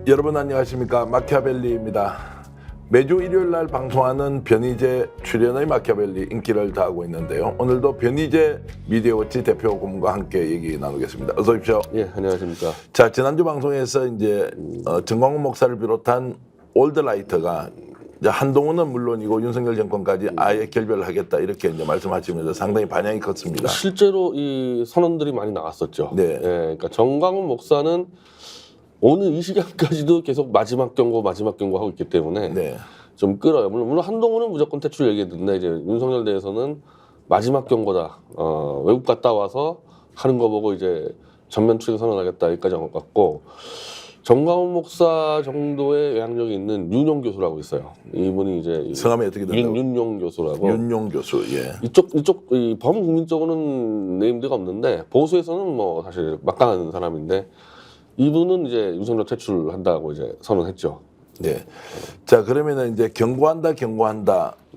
여러분 안녕하십니까, 마키아벨리입니다. 매주 일요일날 방송하는 변희재 출연의 마키아벨리 인기를 다하고 있는데요. 오늘도 변희재 미디어워치 대표 고문과 함께 얘기 나누겠습니다. 어서 오십시오. 예, 안녕하십니까. 자, 지난주 방송에서 이제 정광훈 목사를 비롯한 올드라이터가 이제 한동훈은 물론이고 윤석열 정권까지 아예 결별을 하겠다 이렇게 이제 말씀하시면서 상당히 반향이 컸습니다. 실제로 이 선언들이 많이 나왔었죠. 네. 예, 그러니까 정광훈 목사는 오늘 이 시간까지도 계속 마지막 경고 하고 있기 때문에 네. 좀 끌어요. 물론 한동훈은 무조건 퇴출 얘기했는데 이제 윤석열 대해서는 마지막 경고다. 외국 갔다 와서 하는 거 보고 이제 전면 출격 선언하겠다 여기까지 한 것 같고, 정광훈 목사 정도의 영향력이 있는 윤용 교수라고 있어요. 이분이 이제 성함이 어떻게 된다고? 윤용 교수라고. 윤용 교수. 예. 이쪽 이 범국민 쪽으로는 네임드가 없는데 보수에서는 뭐 사실 막강한 사람인데, 이분은 이제 윤석열 퇴출한다고 이제 선언했죠. 네. 자, 그러면은 이제 경고한다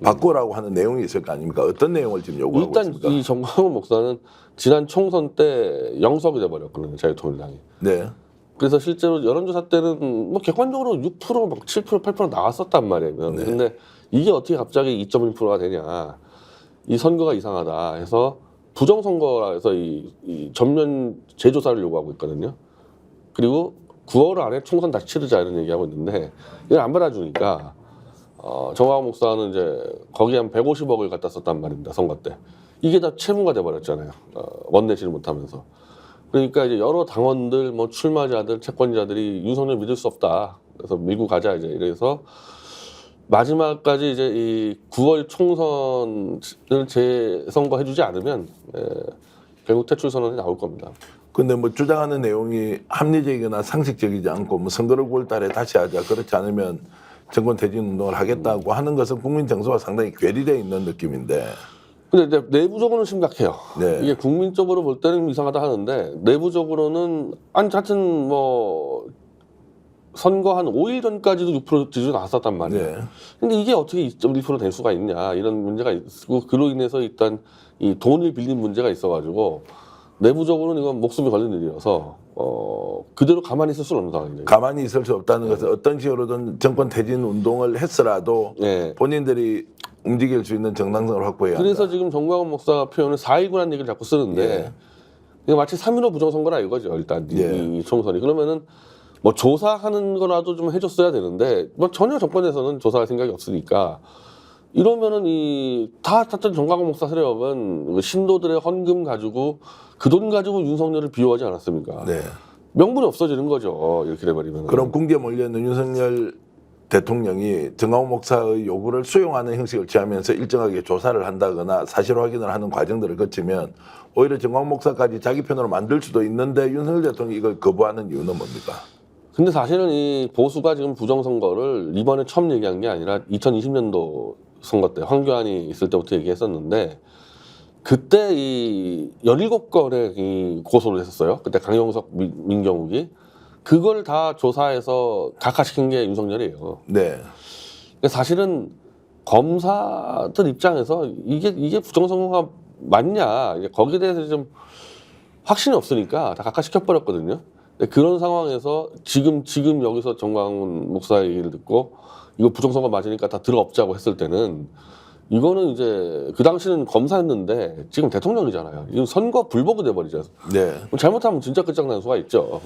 바꾸라고 하는 내용이 있을 거 아닙니까? 어떤 내용을 지금 요구하고 일단 있습니까? 이 정광훈 목사는 지난 총선 때 영석이 돼버렸거든요, 자유통일당이. 네. 그래서 실제로 여론조사 때는 뭐 객관적으로 6%, 막 7%, 8% 나왔었단 말이에요. 네. 근데 이게 어떻게 갑자기 2.1%가 되냐? 이 선거가 이상하다 해서 부정선거라 해서 이 전면 재조사를 요구하고 있거든요. 그리고 9월 안에 총선 다시 치르자 이런 얘기하고 있는데 이걸 안 받아주니까 정광훈 목사는 이제 거기에 한 150억을 갖다 썼단 말입니다, 선거 때. 이게 다 채무가 돼버렸잖아요. 원내지를 못하면서. 그러니까 이제 여러 당원들, 뭐 출마자들, 채권자들이 윤석열 믿을 수 없다. 그래서 밀고 가자 이제 이래서 마지막까지 이제 이 9월 총선을 재선거해주지 않으면 결국 퇴출 선언이 나올 겁니다. 근데 뭐 주장하는 내용이 합리적이거나 상식적이지 않고 뭐 선거를 9월 달에 다시 하자, 그렇지 않으면 정권 퇴진 운동을 하겠다고 하는 것은 국민 정서와 상당히 괴리되어 있는 느낌인데. 근데 이제 내부적으로는 심각해요. 네. 이게 국민적으로 볼 때는 이상하다 하는데 내부적으로는 하여튼 뭐 선거 한 5일 전까지도 6% 지지율 나왔었단 말이에요. 네. 근데 이게 어떻게 2.1% 될 수가 있냐 이런 문제가 있고, 그로 인해서 일단 이 돈을 빌린 문제가 있어가지고 내부적으로는 이건 목숨이 걸린 일이어서 그대로 가만히 있을 수는 없는 상황이죠. 가만히 있을 수 없다는 것은 어떤 식으로든 정권 퇴진 운동을 했으라도 네. 본인들이 움직일 수 있는 정당성을 확보해야 한다. 그래서 지금 정광훈 목사 표현을 4.19라는 얘기를 자꾸 쓰는데 예. 이게 마치 3.15 부정선거라 이거죠. 일단 예. 이 총선이. 그러면은 뭐 조사하는 거라도 좀 해줬어야 되는데 뭐 전혀 정권에서는 조사할 생각이 없으니까, 이러면은 다 정광훈 목사 세력은 신도들의 헌금 가지고 그 돈 가지고 윤석열을 비호하지 않았습니까? 네. 명분이 없어지는 거죠. 이렇게 돼버리면. 그럼 궁지에 몰려있는 윤석열 대통령이 정광훈 목사의 요구를 수용하는 형식을 취하면서 일정하게 조사를 한다거나 사실 확인을 하는 과정들을 거치면 오히려 정광훈 목사까지 자기 편으로 만들 수도 있는데 윤석열 대통령이 이걸 거부하는 이유는 뭡니까? 근데 사실은 이 보수가 지금 부정선거를 이번에 처음 얘기한 게 아니라 2020년도 선거 때 황교안이 있을 때부터 얘기했었는데, 그때 이 17건의 이 고소를 했었어요. 그때 강용석, 민경욱이. 그걸 다 조사해서 각하시킨 게 윤석열이에요. 네. 그러니까 사실은 검사들 입장에서 이게 부정선거가 맞냐, 이제 거기에 대해서 좀 확신이 없으니까 다 각하시켜버렸거든요. 근데 그런 상황에서 지금 여기서 정광훈 목사의 얘기를 듣고 이거 부정선거 맞으니까 다 들어엎자고 했을 때는, 이거는 이제 그 당시는 검사였는데 지금 대통령이잖아요. 이건 선거 불복이 돼버리죠. 네. 잘못하면 진짜 끝장나는 수가 있죠.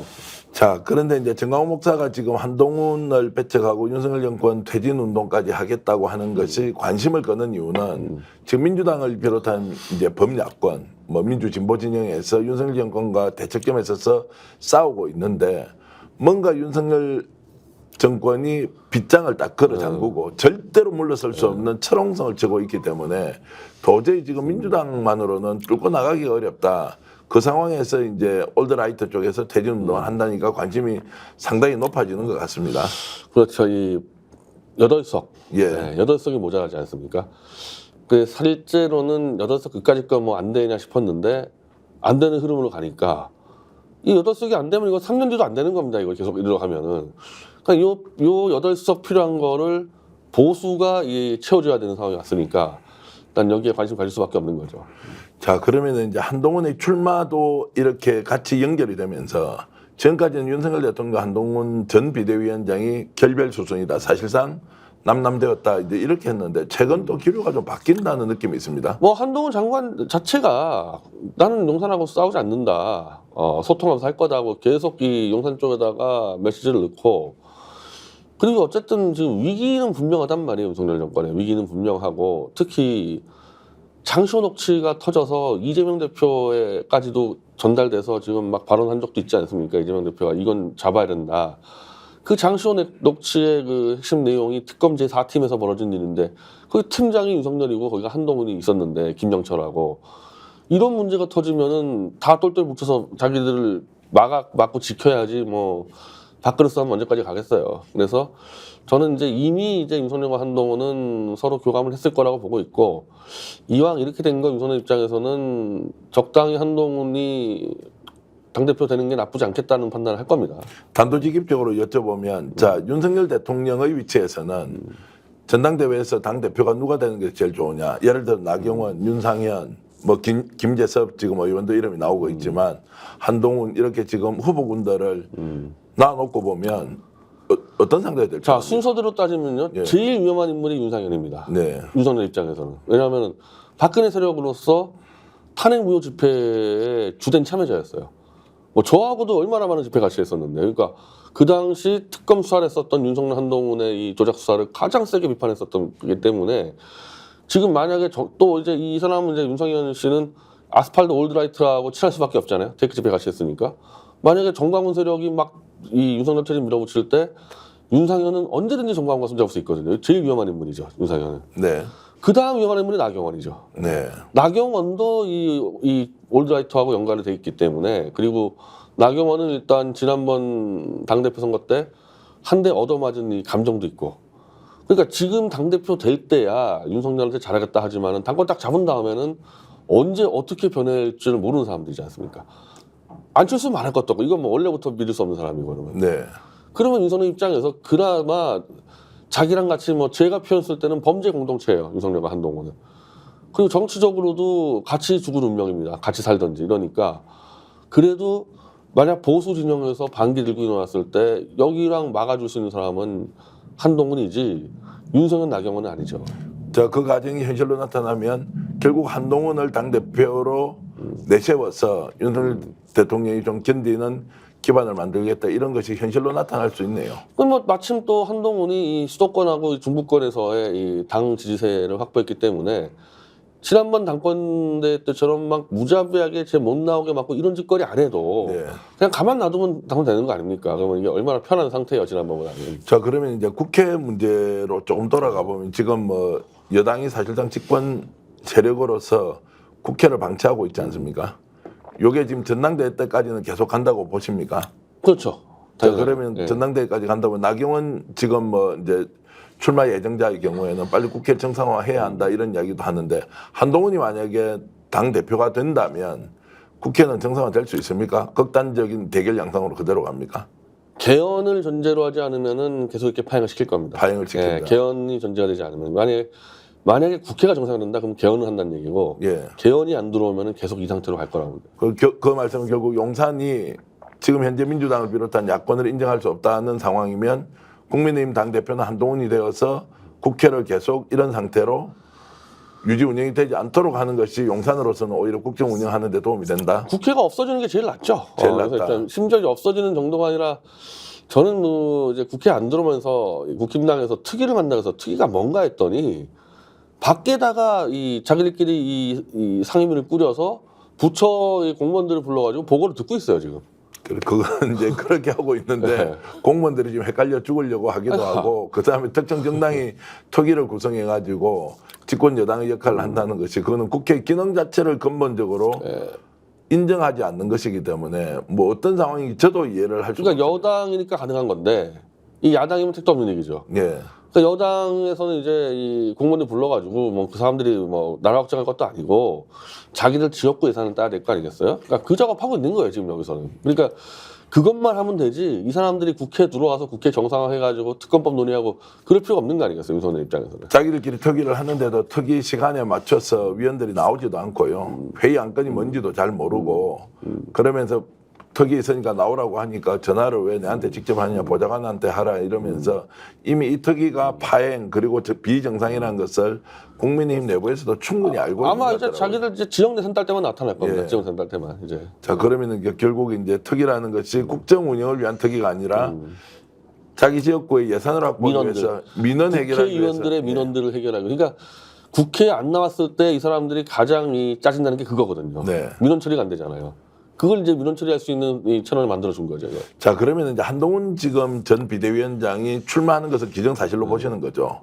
자, 그런데 이제 정광훈 목사가 지금 한동훈을 배척하고 윤석열 정권 퇴진 운동까지 하겠다고 하는 것이 관심을 끄는 이유는 지금 민주당을 비롯한 이제 범야권, 뭐 민주 진보 진영에서 윤석열 정권과 대척점에 있어서 싸우고 있는데, 뭔가 윤석열 정권이 빗장을 딱 걸어 잠그고 절대로 물러설 수 없는 철옹성을 치고 있기 때문에 도저히 지금 민주당만으로는 뚫고 나가기가 어렵다. 그 상황에서 이제 올드라이트 쪽에서 퇴진 운동을 한다니까 관심이 상당히 높아지는 것 같습니다. 그렇죠. 이 8석. 예. 네, 8석이 모자라지 않습니까? 그 실제로는 8석 그까짓 거 뭐 안 되냐 싶었는데 안 되는 흐름으로 가니까 이 8석이 안 되면 이거 3년 뒤도 안 되는 겁니다. 이거 계속 이대로 가면은. 그러니까 요 8석 필요한 거를 보수가 채워줘야 되는 상황이 왔으니까 일단 여기에 관심 가질 수밖에 없는 거죠. 자, 그러면 이제 한동훈의 출마도 이렇게 같이 연결이 되면서 지금까지는 윤석열 대통령 한동훈 전 비대위원장이 결별 수순이다. 사실상 남남되었다. 이제 이렇게 했는데 최근 또 기류가 좀 바뀐다는 느낌이 있습니다. 뭐 한동훈 장관 자체가 나는 용산하고 싸우지 않는다. 소통하면서 할 거다고 계속 이 용산 쪽에다가 메시지를 넣고 그리고 어쨌든 지금 위기는 분명하단 말이에요. 윤석열 정권의 위기는 분명하고 특히 장시호 녹취가 터져서 이재명 대표에까지도 전달돼서 지금 막 발언한 적도 있지 않습니까? 이재명 대표가 이건 잡아야 된다. 그 장시호 녹취의 그 핵심 내용이 특검 제4팀에서 벌어진 일인데 거기 팀장이 윤석열이고 거기가 한동훈이 있었는데 김영철하고 이런 문제가 터지면은 다 똘똘 뭉쳐서 자기들을 막고 지켜야지 뭐 밥그릇 싸움 언제까지 가겠어요. 그래서 저는 이제 이미 이제 윤석열과 한동훈은 서로 교감을 했을 거라고 보고 있고 이왕 이렇게 된 거 윤석열 입장에서는 적당히 한동훈이 당대표 되는 게 나쁘지 않겠다는 판단을 할 겁니다. 단도직입적으로 여쭤보면 자 윤석열 대통령의 위치에서는 전당대회에서 당대표가 누가 되는 게 제일 좋으냐. 예를 들어 나경원, 윤상현, 뭐 김재섭 지금 의원도 이름이 나오고 있지만 한동훈 이렇게 지금 후보군들을 놔놓고 보면 어떤 상대가 될지. 자 순서대로 따지면요. 예. 제일 위험한 인물이 윤상현입니다. 네. 윤석열 입장에서는. 왜냐하면 박근혜 세력으로서 탄핵 무효 집회에 주된 참여자였어요. 뭐 저하고도 얼마나 많은 집회 같이 했었는데, 그러니까 그 당시 특검 수사를 했었던 윤석열 한동훈의 이 조작 수사를 가장 세게 비판했었던 거기 때문에 지금 만약에 또 이제 이 사람은 이제 윤상현 씨는 아스팔트 올드라이트하고 친할 수밖에 없잖아요. 테이크 집회 같이 했으니까. 만약에 정광훈 세력이 막 이 윤석열 체제 밀어붙일 때 윤상현은 언제든지 정광훈과 손잡을 수 있거든요. 제일 위험한 인물이죠, 윤상현은. 네. 그 다음 위험한 인물이 나경원이죠. 네. 나경원도 이 올드라이트하고 연관이 돼 있기 때문에 그리고 나경원은 일단 지난번 당대표 선거 때 한 대 얻어맞은 이 감정도 있고 그러니까 지금 당대표 될 때야 윤석열한테 잘하겠다 하지만은 당권 딱 잡은 다음에는 언제 어떻게 변할지를 모르는 사람들이지 않습니까? 안철수 말할 것도 없고 이건 뭐 원래부터 믿을 수 없는 사람이거든요. 네. 그러면 윤석열 입장에서 그나마 자기랑 같이 뭐 제가 표현했을 때는 범죄 공동체예요. 윤석열과 한동훈은. 그리고 정치적으로도 같이 죽은 운명입니다. 같이 살던지 이러니까 그래도 만약 보수 진영에서 반기 들고 일어났을 때 여기랑 막아줄 수 있는 사람은 한동훈이지 윤석열 나경원은 아니죠. 자, 그 과정이 현실로 나타나면 결국 한동훈을 당대표로 내세워서 윤석열 대통령이 좀 견디는 기반을 만들겠다 이런 것이 현실로 나타날 수 있네요. 그럼 뭐 마침 또 한동훈이 이 수도권하고 중부권에서의 이 당 지지세를 확보했기 때문에 지난번 당권대 때처럼 막 무자비하게 제 못 나오게 막고 이런 짓거리 안 해도 네. 그냥 가만 놔두면 당선되는 거 아닙니까? 그러면 이게 얼마나 편한 상태예요 지난번보다는. 자, 그러면 이제 국회 문제로 조금 돌아가 보면 지금 뭐 여당이 사실상 집권 세력으로서 국회를 방치하고 있지 않습니까? 요게 지금 전당대회 때까지는 계속 간다고 보십니까? 그렇죠. 자, 당연하죠. 그러면 예. 전당대회까지 간다면 나경원 지금 뭐 이제 출마 예정자의 경우에는 빨리 국회 정상화해야 한다 이런 이야기도 하는데 한동훈이 만약에 당 대표가 된다면 국회는 정상화 될 수 있습니까? 극단적인 대결 양상으로 그대로 갑니까? 개헌을 전제로 하지 않으면은 계속 이렇게 파행을 시킬 겁니다. 파행을 시킨다. 예, 개헌이 전제가 되지 않으면 만약에 국회가 정상화된다 그럼 개헌을 한다는 얘기고 예. 개헌이 안 들어오면은 계속 이 상태로 갈 거라고 봅니다. 그 말씀은 결국 용산이 지금 현재 민주당을 비롯한 야권을 인정할 수 없다는 상황이면 국민의힘 당대표는 한동훈이 되어서 국회를 계속 이런 상태로 유지 운영이 되지 않도록 하는 것이 용산으로서는 오히려 국정 운영하는 데 도움이 된다. 국회가 없어지는 게 제일 낫죠. 제일 그래서 낫다. 일단 심지어 없어지는 정도가 아니라 저는 뭐 이제 국회 안 들어오면서 국힘당에서 특위를 만나서 해서 특위가 뭔가 했더니 밖에다가 이 자기들끼리 이 상임위를 꾸려서 부처의 공무원들을 불러가지고 보고를 듣고 있어요 지금. 그건 이제 그렇게 하고 있는데 네. 공무원들이 지금 헷갈려 죽으려고 하기도 하고 그다음에 특정 정당이 특위를 구성해가지고 집권 여당의 역할을 한다는 것이 그거는 국회 기능 자체를 근본적으로 인정하지 않는 것이기 때문에 뭐 어떤 상황인지 저도 이해를 할 수가 그러니까 여당이니까 가능한 건데 이 야당이면 택도 없는 얘기죠. 예. 그러니까 여당에서는 이제 이 공무원들 불러가지고 뭐 그 사람들이 뭐 나라 걱정할 것도 아니고 자기들 지역구 예산을 따야 될 거 아니겠어요? 그러니까 그 작업하고 있는 거예요 지금 여기서는. 그러니까 그것만 하면 되지 이 사람들이 국회 들어와서 국회 정상화해가지고 특검법 논의하고 그럴 필요가 없는 거 아니겠어요 윤석열 입장에서는. 자기들끼리 특위를 하는데도 특위 시간에 맞춰서 위원들이 나오지도 않고요. 회의 안건이 뭔지도 잘 모르고 그러면서 턱이 있으니까 나오라고 하니까 전화를 왜 내한테 직접 하느냐, 보좌관한테 하라 이러면서 이미 이 턱이가 파행 그리고 비정상이라는 것을 국민의힘 내부에서도 충분히 알고 아마 있는 이제 거더라고요. 자기들 이제 지역 내선 딸 때만 나타날 겁니다. 예. 지역 내선 딸 때만 이제. 자, 그러면은 결국 이제 턱이라는 것이 국정 운영을 위한 턱이가 아니라 자기 지역구의 예산을 확보하기 민원들. 위해서 민원 해결하기 위해서 국회의원들의 민원들을 해결하기. 그러니까 국회에 안 나왔을 때 이 사람들이 가장 짜증나는 게 그거거든요. 네. 민원 처리가 안 되잖아요. 그걸 이제 민원 처리할 수 있는 이 채널을 만들어 준 거죠. 자, 그러면 이제 한동훈 지금 전 비대위원장이 출마하는 것을 기정사실로 보시는 거죠.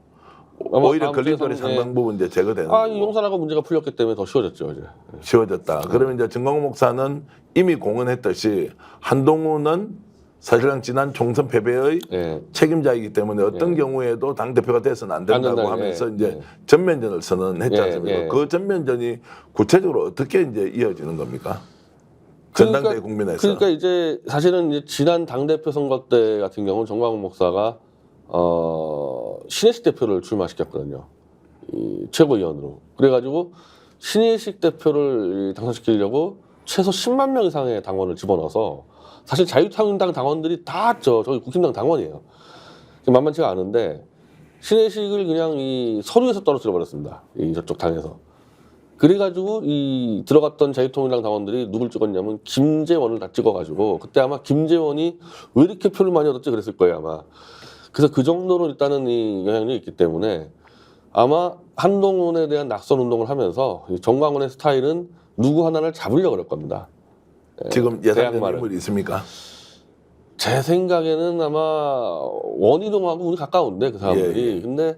아마 오히려 다음 걸림돌이 주에서는, 상당 부분 이제 제거되는 이 거고. 용산하고 문제가 풀렸기 때문에 더 쉬워졌죠, 이제. 쉬워졌다. 그러면 이제 정광훈 목사는 이미 공언했듯이 한동훈은 사실상 지난 총선 패배의 예. 책임자이기 때문에 어떤 경우에도 당 대표가 돼서는 안 된다고 된다, 하면서 예, 이제 예. 전면전을 선언했지 예, 않습니까? 예. 그 전면전이 구체적으로 어떻게 이제 이어지는 겁니까? 전당대회 국민에서. 그러니까 이제 사실은 이제 지난 당 대표 선거 때 같은 경우는 정광훈 목사가 신혜식 대표를 출마시켰거든요. 이 최고위원으로. 그래가지고 신혜식 대표를 당선시키려고 최소 10만 명 이상의 당원을 집어넣어서 사실 자유한국당 당원들이 다 저기 국힘당 당원이에요. 만만치가 않은데 신혜식을 그냥 이 서류에서 떨어뜨려 버렸습니다. 이 저쪽 당에서. 그래가지고 이 들어갔던 자유통일당 당원들이 누굴 찍었냐면 김재원을 다 찍어가지고 그때 아마 김재원이 왜 이렇게 표를 많이 얻었지 그랬을 거예요 아마. 그래서 그 정도로 일단은 이 영향력이 있기 때문에 아마 한동훈에 대한 낙선 운동을 하면서 이 정광훈의 스타일은 누구 하나를 잡으려고 그럴 겁니다. 지금 예상되는 대항마를. 인물이 있습니까? 제 생각에는 아마 원희룡하고 우리 가까운데 그 사람들이. 예, 예. 근데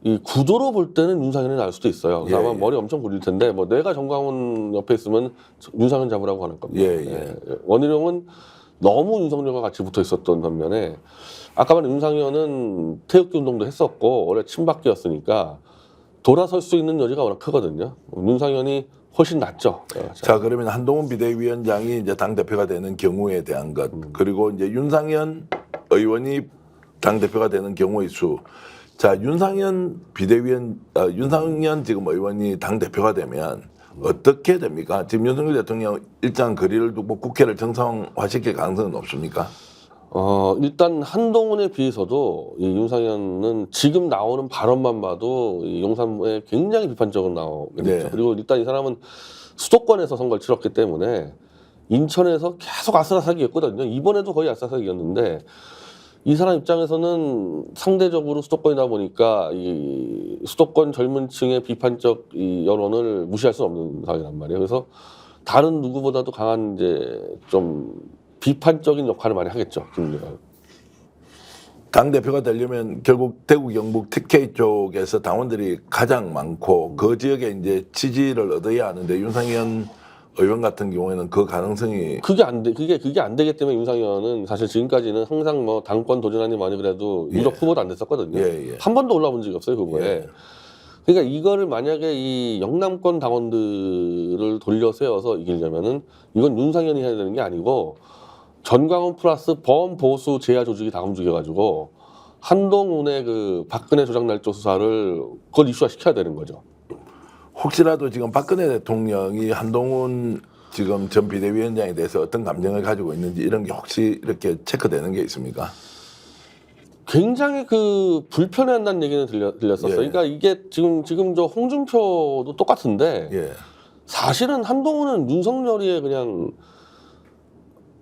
이 구도로 볼 때는 윤상현이 나을 수도 있어요. 그래서 예, 아마 예. 머리 엄청 굴릴 텐데 뭐 내가 정광훈 옆에 있으면 윤상현 잡으라고 하는 겁니다. 예, 예. 원희룡은 너무 윤석열과 같이 붙어 있었던 반면에 아까 말한 윤상현은 태극기 운동도 했었고 원래 친박계였으니까 돌아설 수 있는 여지가 워낙 크거든요. 윤상현이 훨씬 낫죠. 자, 그러면 한동훈 비대위원장이 이제 당 대표가 되는 경우에 대한 것, 그리고 이제 윤상현 의원이 당 대표가 되는 경우의 수. 자, 윤상현 윤상현 지금 의원이 당 대표가 되면 어떻게 됩니까? 지금 윤석열 대통령 일장 거리를 두고 국회를 정상화시킬 가능성은 없습니까? 일단 한동훈에 비해서도 이 윤상현은 지금 나오는 발언만 봐도 이 용산에 굉장히 비판적으로 나오겠죠. 네. 그리고 일단 이 사람은 수도권에서 선거를 치렀기 때문에 인천에서 계속 아슬아슬하게 이겼거든요. 이번에도 거의 아슬아슬하게 이겼는데 이 사람 입장에서는 상대적으로 수도권이다 보니까 이 수도권 젊은 층의 비판적 이 여론을 무시할 수 없는 상황이란 말이에요. 그래서 다른 누구보다도 강한 이제 좀 비판적인 역할을 많이 하겠죠. 김문희가. 당 대표가 되려면 결국 대구 경북 TK 쪽에서 당원들이 가장 많고 그 지역에 이제 지지를 얻어야 하는데 윤상현 의원 같은 경우에는 그 가능성이 그게 안 되기 때문에 윤상현은 사실 지금까지는 항상 뭐 당권 도전하니 많이 그래도 유력 후보도 안 됐었거든요. 예, 예. 한 번도 올라본 적이 없어요, 후보에. 예. 그러니까 이거를 만약에 이 영남권 당원들을 돌려 세워서 이기려면은 이건 윤상현이 해야 되는 게 아니고 전광훈 플러스 범보수 제야 조직이 다 움직여가지고 한동훈의 그 박근혜 조작날조 수사를 그걸 이슈화 시켜야 되는 거죠. 혹시라도 지금 박근혜 대통령이 한동훈 지금 전 비대위원장에 대해서 어떤 감정을 가지고 있는지 이런 게 혹시 이렇게 체크되는 게 있습니까? 굉장히 그 불편해한다는 얘기는 들렸었어요. 예. 그러니까 이게 지금 저 홍준표도 똑같은데 예. 사실은 한동훈은 윤석열이의 그냥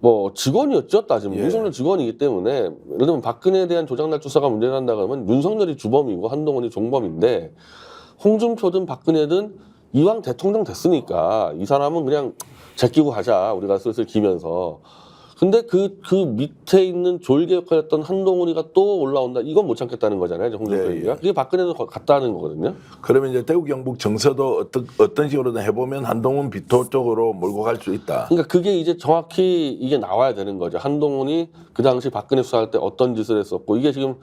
뭐 직원이었죠. 따지면 예. 윤석열 직원이기 때문에 예를 들면 박근혜에 대한 조작날조 수사가 문제가 난다 그러면 윤석열이 주범이고 한동훈이 종범인데 홍준표든 박근혜든 이왕 대통령 됐으니까 이 사람은 그냥 제끼고 가자. 우리가 슬슬 기면서. 근데 그 밑에 있는 졸개 역할했던 한동훈이가 또 올라온다. 이건 못 참겠다는 거잖아요. 홍준표 네, 얘기가. 예. 그게 박근혜도 같다는 거거든요. 그러면 이제 대구 경북 정서도 어떤 식으로든 해보면 한동훈 비토 쪽으로 몰고 갈 수 있다. 그러니까 그게 이제 정확히 이게 나와야 되는 거죠. 한동훈이 그 당시 박근혜 수사할 때 어떤 짓을 했었고 이게 지금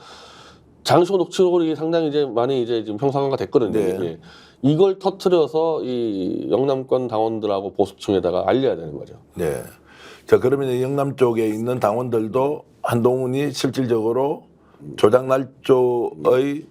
장시호 녹취록이 상당히 이제 많이 이제 지금 형상화가 됐거든요. 네. 이게. 이걸 터트려서 이 영남권 당원들하고 보수층에다가 알려야 되는 거죠. 네. 자, 그러면 영남 쪽에 있는 당원들도 한동훈이 실질적으로 조작날조의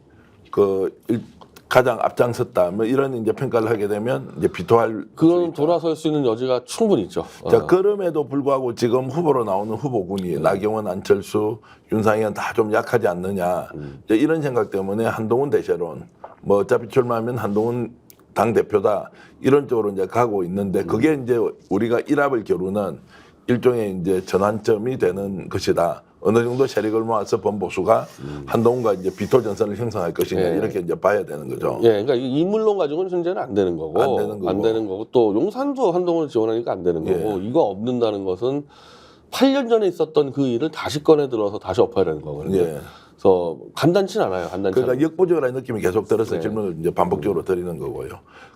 가장 앞장섰다. 뭐 이런 이제 평가를 하게 되면 이제 비토할 그건 돌아설 수 있는 여지가 충분히 있죠. 자, 그럼에도 불구하고 지금 후보로 나오는 후보군이 나경원, 안철수, 윤상현 다 좀 약하지 않느냐. 이제 이런 생각 때문에 한동훈 대세론, 뭐 어차피 출마하면 한동훈 당 대표다 이런 쪽으로 이제 가고 있는데 그게 이제 우리가 일합을 겨루는 일종의 이제 전환점이 되는 것이다. 어느 정도 세력을 모아서 범보수가 한동훈과 이제 비토 전선을 형성할 것이냐 이렇게 이제 봐야 되는 거죠. 예, 그러니까 이 인물론 가지고는 현재는 안 되는 거고, 안 되는 거고. 또 용산도 한동훈을 지원하니까 안 되는 거고, 이거 없는다는 것은 8년 전에 있었던 그 일을 다시 꺼내 들어서 다시 엎어야 되는 거거든요. 예. 그래서 간단치는 않아요. 간단치 그러니까 않아요. 역부족이라는 느낌이 계속 들어서 질문을 이제 반복적으로 드리는 거고요.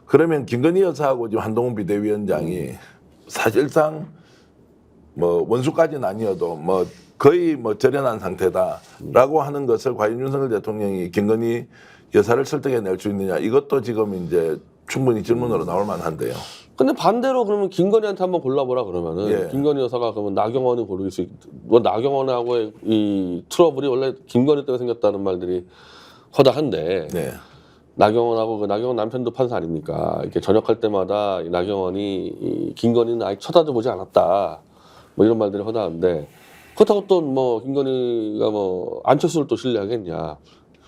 그러면 김건희 여사하고 지금 한동훈 비대위원장이 사실상 뭐 원수까지는 아니어도 뭐 거의 뭐 절연한 상태다라고 하는 것을 과연 윤석열 대통령이 김건희 여사를 설득해낼 수 있느냐 이것도 지금 이제 충분히 질문으로 나올 만한데요. 근데 반대로 그러면 김건희한테 한번 골라보라 그러면은 김건희 여사가 그러면 나경원을 고를 수 뭐 나경원하고의 이 트러블이 원래 김건희 때문에 생겼다는 말들이 허다한데 네. 나경원하고 그 나경원 남편도 판사 아닙니까? 이렇게 전역할 때마다 이 나경원이 이 김건희는 아예 쳐다도 보지 않았다. 뭐 이런 말들이 허다한데 그렇다고 또 뭐 김건희가 뭐 안철수를 또 신뢰하겠냐,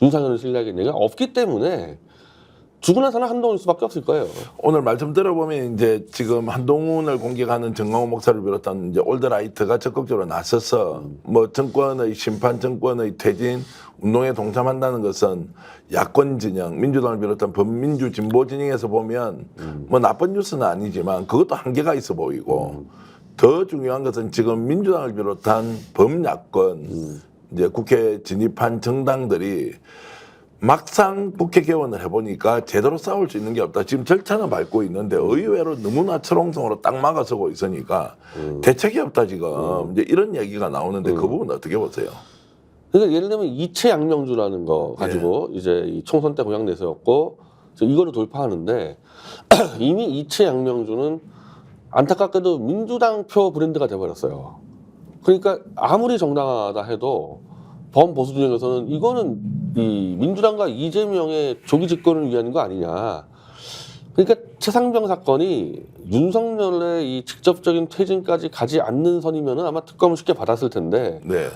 윤상현을 신뢰하겠냐 없기 때문에 죽으나 사나 한동훈일 수밖에 없을 거예요. 오늘 말씀 들어보면 이제 지금 한동훈을 공격하는 정광훈 목사를 비롯한 이제 올드라이트가 적극적으로 나서서 뭐 정권의 심판, 정권의 퇴진 운동에 동참한다는 것은 야권 진영, 민주당을 비롯한 범민주 진보 진영에서 보면 뭐 나쁜 뉴스는 아니지만 그것도 한계가 있어 보이고 더 중요한 것은 지금 민주당을 비롯한 범야권 이제 국회에 진입한 정당들이 막상 국회 개원을 해보니까 제대로 싸울 수 있는 게 없다. 지금 절차는 밟고 있는데 의외로 너무나 철옹성으로 딱 막아서고 있으니까 대책이 없다 지금. 이제 이런 얘기가 나오는데 그 부분 어떻게 보세요? 그러니까 예를 들면 이채 양명주라는 거 가지고 이제 이 총선 때 공약 내세웠고 이거를 돌파하는데 이미 이채 양명주는 안타깝게도 민주당 표 브랜드가 돼버렸어요. 그러니까 아무리 정당하다 해도 범보수 진영에서는 이거는 이 민주당과 이재명의 조기 집권을 위한 거 아니냐. 그러니까 최상병 사건이 윤석열의 이 직접적인 퇴진까지 가지 않는 선이면은 아마 특검을 쉽게 받았을 텐데 네.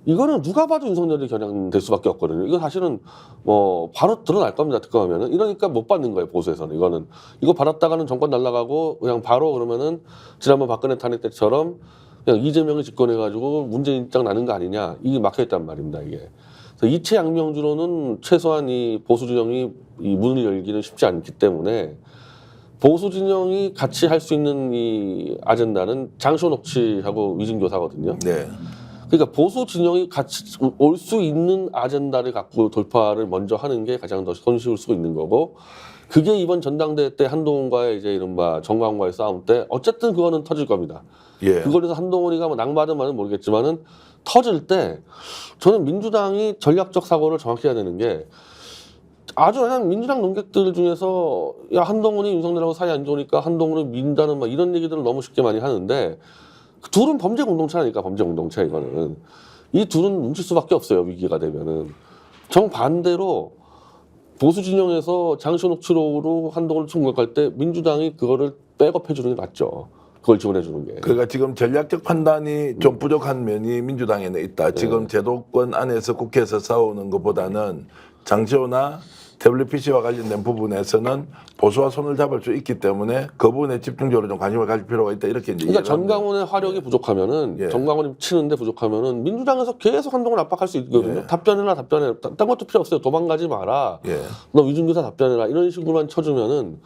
이거는 누가 봐도 윤석열이 겨냥될 수밖에 없거든요. 이거 사실은 뭐 바로 드러날 겁니다. 특검하면은 이러니까 못 받는 거예요. 보수에서는 이거는 이거 받았다가는 정권 날아가고 그냥 바로 그러면은 지난번 박근혜 탄핵 때처럼 그냥 이재명이 집권해가지고 문재인 입장 나는 거 아니냐 이게 막혀있단 말입니다. 이게 그래서 이채 양명주로는 최소한 이 보수 진영이 이 문을 열기는 쉽지 않기 때문에 보수 진영이 같이 할 수 있는 이 아젠다는 장시호녹취하고 위증교사거든요. 네. 그러니까 보수 진영이 같이 올 수 있는 아젠다를 갖고 돌파를 먼저 하는 게 가장 더 손쉬울 수 있는 거고 그게 이번 전당대회 때 한동훈과의 이제 이른바 정광훈과의 싸움 때 어쨌든 그거는 터질 겁니다. 예. 그걸로 해서 한동훈이가 뭐 낭받은 말은 모르겠지만은 터질 때 저는 민주당이 전략적 사고를 정확히 해야 되는 게 아주 그냥 민주당 논객들 중에서 야 한동훈이 윤석열하고 사이 안 좋으니까 한동훈을 민다는 막 이런 얘기들을 너무 쉽게 많이 하는데 그 둘은 범죄 공동체라니까 범죄 공동체 이거는 이 둘은 뭉칠 수밖에 없어요 위기가 되면은 정반대로 보수 진영에서 장시호녹취로 한동훈을 총격할 때 민주당이 그거를 백업해 주는 게 낫죠. 그걸 지원해 주는 게. 그러니까 지금 전략적 판단이 좀 부족한 면이 민주당에는 있다. 지금 제도권 안에서 국회에서 싸우는 것보다는 장시호나 태블릿 PC와 관련된 부분에서는 보수와 손을 잡을 수 있기 때문에 그 부분에 집중적으로 좀 관심을 가질 필요가 있다. 이렇게 이제 그러니까 전광훈의 화력이 부족하면은 전광훈이 치는데 부족하면은 민주당에서 계속 한동훈 압박할 수 있거든요. 답변해라. 딴 것도 필요 없어요. 도망가지 마라. 너 위중교사 답변해라. 이런 식으로만 쳐주면은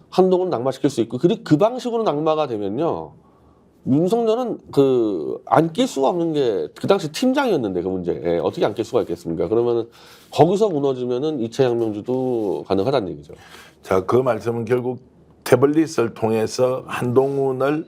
한동훈 낙마시킬 수 있고 그리고 그 방식으로 낙마가 되면요. 윤석열은 그 안 낄 수가 없는 게 그 당시 팀장이었는데 그 문제 어떻게 안 낄 수가 있겠습니까? 그러면은 거기서 무너지면은 이채 양명주도 가능하다는 얘기죠. 자, 그 말씀은 결국 태블릿을 통해서 한동훈을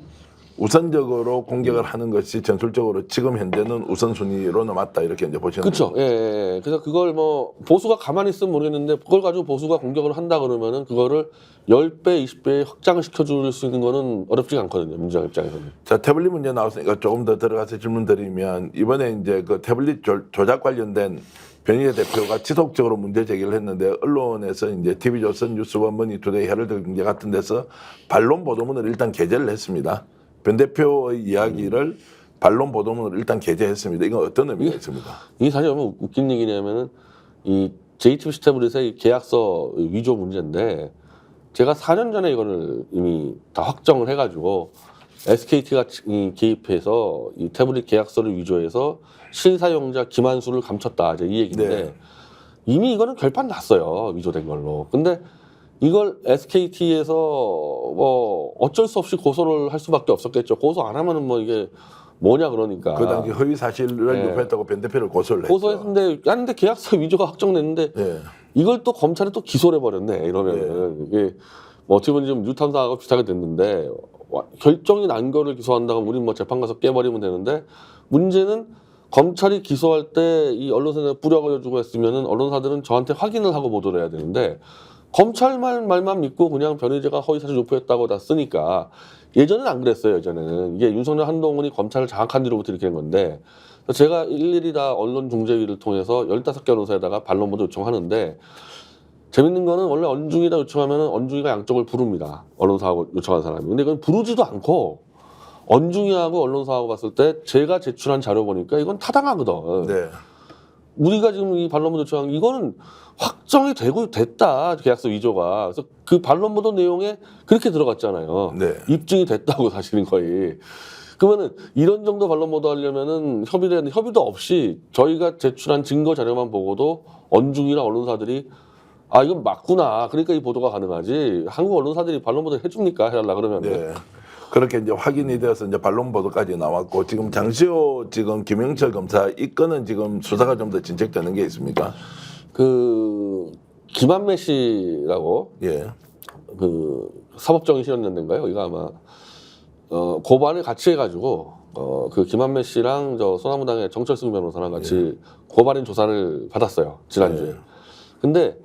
우선적으로 공격을 하는 것이 전술적으로 지금 현재는 우선순위로 남았다 이렇게 이제 보시는 거죠. 그렇죠. 예. 그래서 그걸 뭐 보수가 가만히 있으면 모르겠는데 그걸 가지고 보수가 공격을 한다 그러면은 그거를 10배, 20배 확장을 시켜줄 수 있는 거는 어렵지가 않거든요. 민주당 입장에서는. 자, 태블릿 문제 나왔으니까 조금 더 들어가서 질문 드리면 이번에 이제 그 태블릿 조작 관련된 변희재 대표가 지속적으로 문제 제기를 했는데 언론에서 이제 TV조선, 뉴스원, 머니투데이, 헤럴드 경제 같은 데서 반론 보도문을 일단 게재를 했습니다. 변 대표의 이야기를 반론 보도문을 일단 게재했습니다. 이건 어떤 의미가 있습니까? 이게 사실 너무 웃긴 얘기냐면은 이 JTBC 태블릿의 계약서 위조 문제인데 제가 4년 전에 이거를 이미 다 확정을 해가지고 SKT가 개입해서 이 태블릿 계약서를 위조해서 실사용자 김한수를 감췄다 이제 이 얘기인데 네. 이미 이거는 결판 났어요 위조된 걸로. 근데 이걸 SKT에서 뭐 어쩔 수 없이 고소를 할 수밖에 없었겠죠. 고소 안 하면은 뭐 이게 뭐냐 그러니까. 그 당시 허위 사실을 네. 유포했다고 변 대표를 고소를 했죠. 고소했는데 근데 계약서 위조가 확정됐는데 예. 이걸 또 검찰이 또 기소를 해버렸네 이러면은 이게 뭐 어떻게 보면 지금 뉴탐사하고 비슷하게 됐는데 결정이 난 거를 기소한다고 우린 뭐 재판 가서 깨버리면 되는데 문제는 검찰이 기소할 때 이 언론사에 뿌려가지고 했으면은 언론사들은 저한테 확인을 하고 보도를 해야 되는데 검찰 말만 믿고 그냥 변희재가 허위사실 유포했다고 다 쓰니까 예전에는 안 그랬어요. 예전에는 이게 윤석열 한동훈이 검찰을 장악한 뒤로부터 이렇게 된 건데 제가 일일이 다 언론중재위를 통해서 15개 언론사에다가 반론 보도 요청하는데 재밌는 거는 원래 언중이다 요청하면은 언중이가 양쪽을 부릅니다. 언론사하고 요청한 사람이. 근데 그건 부르지도 않고 언중이하고 언론사하고 봤을 때 제가 제출한 자료 보니까 이건 타당하거든. 네. 우리가 지금 이 반론문 요청한 이거는 확정이 됐다 계약서 위조가. 그래서 그 반론보도 내용에 그렇게 들어갔잖아요. 네. 입증이 됐다고 사실은 거의. 그러면은 이런 정도 반론보도 하려면은 협의도 없이 저희가 제출한 증거 자료만 보고도 언중이나 언론사들이 아 이건 맞구나. 그러니까 이 보도가 가능하지. 한국 언론사들이 반론보도 해줍니까? 해달라 그러면. 네. 그렇게 이제 확인이 되어서 이제 반론 보도까지 나왔고 지금 장시호 지금 김영철 검사 이 건은 지금 수사가 좀 더 진척되는 게 있습니까? 그 김한매 씨라고 예. 그 사법정의실현연대인가요? 이거 아마 고발을 같이 해가지고 그 김한매 씨랑 저 소나무당의 정철승 변호사랑 같이 고발인 조사를 받았어요 지난주에. 예. 근데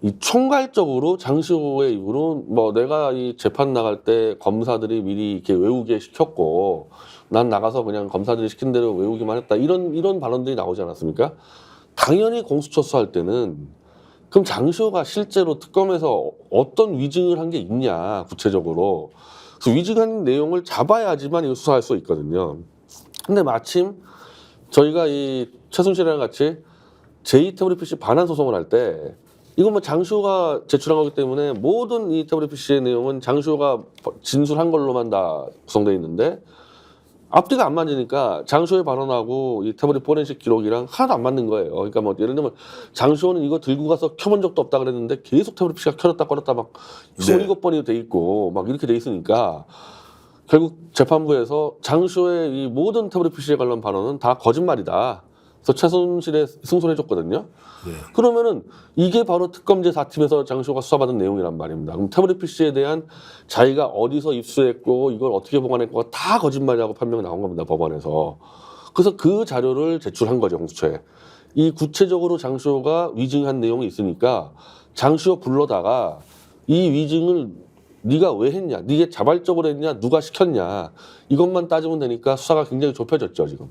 이 총괄적으로 장시호의 이후로 뭐 내가 이 재판 나갈 때 검사들이 미리 이렇게 외우게 시켰고 난 나가서 그냥 검사들이 시킨 대로 외우기만 했다 이런 발언들이 나오지 않았습니까? 당연히 공수처 할 때는 그럼 장시호가 실제로 특검에서 어떤 위증을 한 게 있냐 구체적으로 그래서 위증한 내용을 잡아야지만 이거 수사할 수 있거든요. 근데 마침 저희가 이 최순실이랑 같이 제2태블릿 PC 반환 소송을 할 때 이건 뭐 장시호가 제출한 거기 때문에 모든 이 태블릿 PC의 내용은 장시호가 진술한 걸로만 다 구성되어 있는데 앞뒤가 안 맞으니까 장시호의 발언하고 이 태블릿 포렌식 기록이랑 하나도 안 맞는 거예요. 그러니까 뭐 예를 들면 장시호는 이거 들고 가서 켜본 적도 없다 그랬는데 계속 태블릿 PC가 켜졌다 꺼졌다 막 27번이 돼 있고 막 이렇게 돼 있으니까 결국 재판부에서 장시호의 이 모든 태블릿 PC에 관련 발언은 다 거짓말이다. 그래서 최순실에 승소해줬거든요. 그러면은 이게 바로 특검제 4팀에서 장시호가 수사받은 내용이란 말입니다. 그럼 태블릿 PC에 대한 자기가 어디서 입수했고 이걸 어떻게 보관했고가 다 거짓말이라고 판명이 나온 겁니다. 법원에서. 그래서 그 자료를 제출한 거죠. 공수처에. 이 구체적으로 장시호가 위증한 내용이 있으니까 장시호 불러다가 이 위증을 네가 왜 했냐, 네가 자발적으로 했냐, 누가 시켰냐 이것만 따지면 되니까 수사가 굉장히 좁혀졌죠 지금.